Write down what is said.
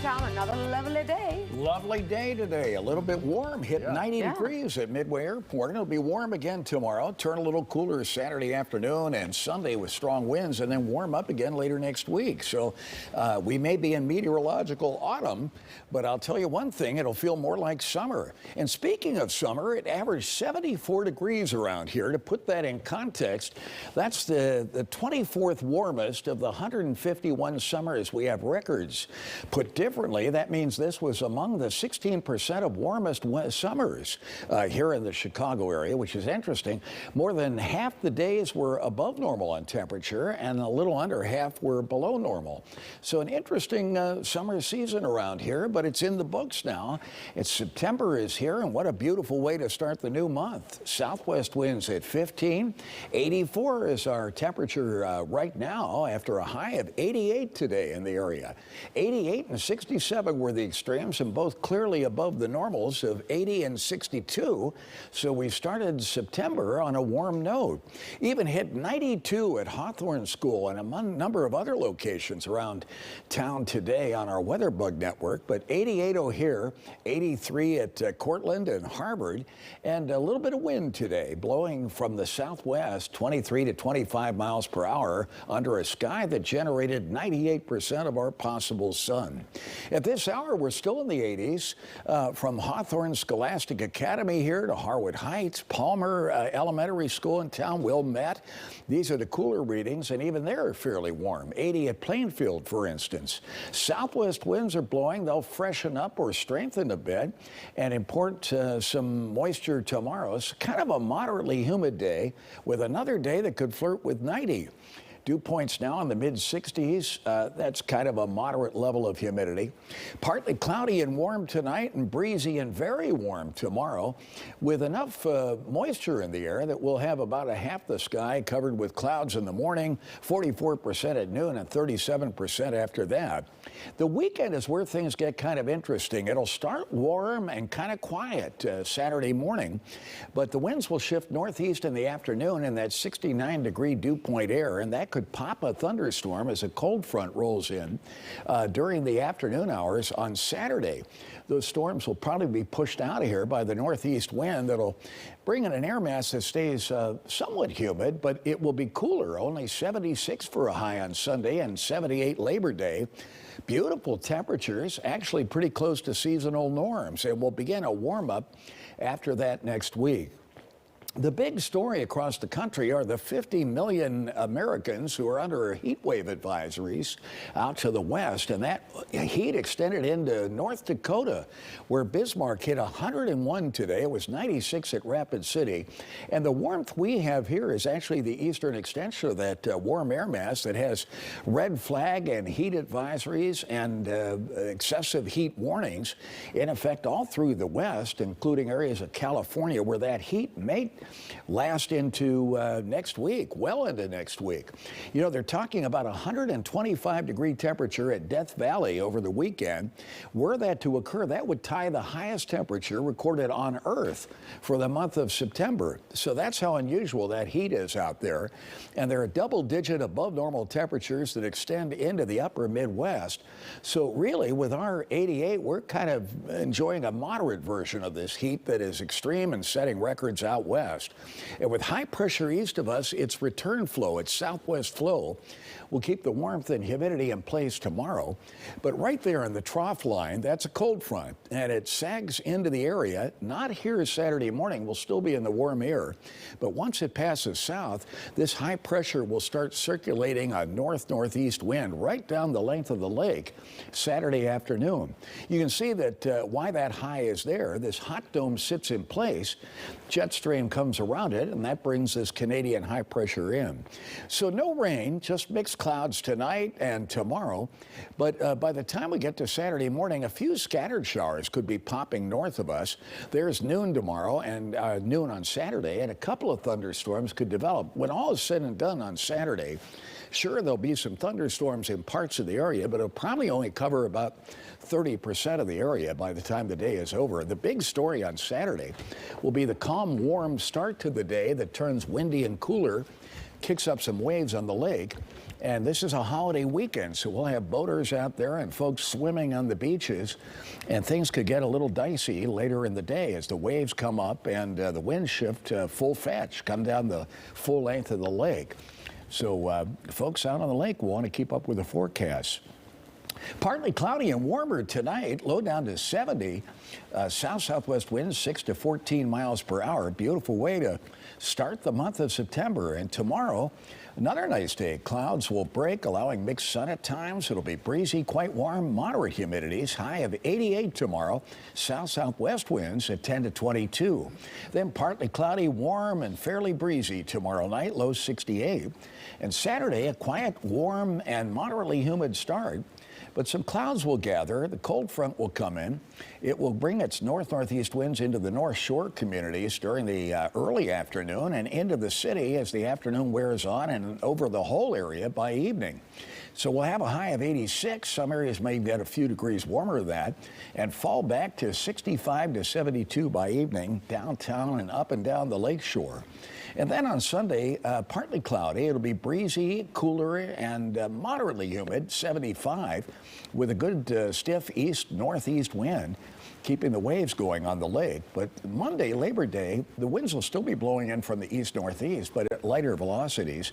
Tom. Another lovely day. Lovely day today. A little bit warm. Hit 90 degrees at Midway Airport. It'll be warm again tomorrow. Turn a little cooler Saturday afternoon and Sunday with strong winds, and then warm up again later next week. So we may be in meteorological autumn, but I'll tell you one thing, it'll feel more like summer. And speaking of summer, it averaged 74 degrees around here. To put that in context, that's the 24th warmest of the 151 summers we have records. Put differently, that means this was among the 16% of warmest summers here in the Chicago area, which is interesting. More than half the days were above normal on temperature, and a little under half were below normal. So an interesting summer season around here, but it's in the books now. September is here, and what a beautiful way to start the new month. Southwest winds at 15. 84 is our temperature right now after a high of 88 today in the area. 88 and 67 were the extremes, and both clearly above the normals of 80 and 62. So we started September on a warm note. Even hit 92 at Hawthorne School and a number of other locations around town today on our WeatherBug network. But 88 O'Hare, 83 at Cortland and Harvard, and a little bit of wind today blowing from the southwest, 23 to 25 miles per hour under a sky that generated 98% of our possible sun. At this hour, we're still in the 80s, from Hawthorne Scholastic Academy here to Harwood Heights, Palmer Elementary School in town, Wilmette. These are the cooler readings, and even they're fairly warm. 80 at Plainfield, for instance. Southwest winds are blowing. They'll freshen up or strengthen a bit and import some moisture tomorrow. It's kind of a moderately humid day with another day that could flirt with 90. Dew points now in the mid-60s. That's kind of a moderate level of humidity. Partly cloudy and warm tonight, and breezy and very warm tomorrow, with enough moisture in the air that we'll have about a half the sky covered with clouds in the morning, 44% at noon, and 37% after that. The weekend is where things get kind of interesting. It'll start warm and kind of quiet Saturday morning, but the winds will shift northeast in the afternoon in that 69-degree dew point air, and that could pop a thunderstorm as a cold front rolls in during the afternoon hours on Saturday. Those storms will probably be pushed out of here by the northeast wind that'll bring in an air mass that stays somewhat humid, but it will be cooler. Only 76 for a high on Sunday and 78 Labor Day. Beautiful temperatures, actually pretty close to seasonal norms, and we'll begin a warm-up after that next week. The big story across the country are the 50 million Americans who are under heat wave advisories out to the west, and that heat extended into North Dakota, where Bismarck hit 101 today. It was 96 at Rapid City. And the warmth we have here is actually the eastern extension of that warm air mass that has red flag and heat advisories and excessive heat warnings in effect all through the west, including areas of California where that heat may last into next week, well into next week. You know, they're talking about 125-degree temperature at Death Valley over the weekend. Were that to occur, that would tie the highest temperature recorded on Earth for the month of September. So that's how unusual that heat is out there. And there are double-digit above normal temperatures that extend into the upper Midwest. So really, with our 88, we're kind of enjoying a moderate version of this heat that is extreme and setting records out west. And with high pressure east of us, its return flow, its southwest flow, will keep the warmth and humidity in place tomorrow. But right there in the trough line, that's a cold front, and it sags into the area. Not here Saturday morning, we'll still be in the warm air. But once it passes south, this high pressure will start circulating a north-northeast wind right down the length of the lake Saturday afternoon. You can see that why that high is there. This hot dome sits in place. Jet stream comes around it, and that brings this Canadian high pressure in. So no rain, just mixed clouds tonight and tomorrow. But by the time we get to Saturday morning, a few scattered showers could be popping north of us. There's noon tomorrow and noon on Saturday, and a couple of thunderstorms could develop. When all is said and done on Saturday, sure, there'll be some thunderstorms in parts of the area, but it'll probably only cover about 30% of the area by the time the day is over. The big story on Saturday will be the calm, warm start to the day that turns windy and cooler kicks up some waves on the lake. And this is a holiday weekend, so we'll have boaters out there and folks swimming on the beaches. And things could get a little dicey later in the day as the waves come up and the winds shift full fetch, come down the full length of the lake. So folks out on the lake will want to keep up with the forecast. Partly cloudy and warmer tonight, low down to 70. South-southwest winds 6 to 14 miles per hour. Beautiful way to start the month of September. And tomorrow, another nice day. Clouds will break, allowing mixed sun at times. It'll be breezy, quite warm, moderate humidities. High of 88 tomorrow. South-southwest winds at 10 to 22. Then partly cloudy, warm, and fairly breezy tomorrow night. Low 68. And Saturday, a quiet, warm, and moderately humid start. But some clouds will gather. The cold front will come in. It will bring its north-northeast winds into the North Shore communities during the early afternoon and into the city as the afternoon wears on and over the whole area by evening. So we'll have a high of 86. Some areas may get a few degrees warmer than that and fall back to 65 to 72 by evening downtown and up and down the lake shore. And then on Sunday, partly cloudy. It'll be breezy, cooler, and moderately humid, 75, with a good stiff east-northeast wind, keeping the waves going on the lake. But Monday, Labor Day, the winds will still be blowing in from the east-northeast, but at lighter velocities.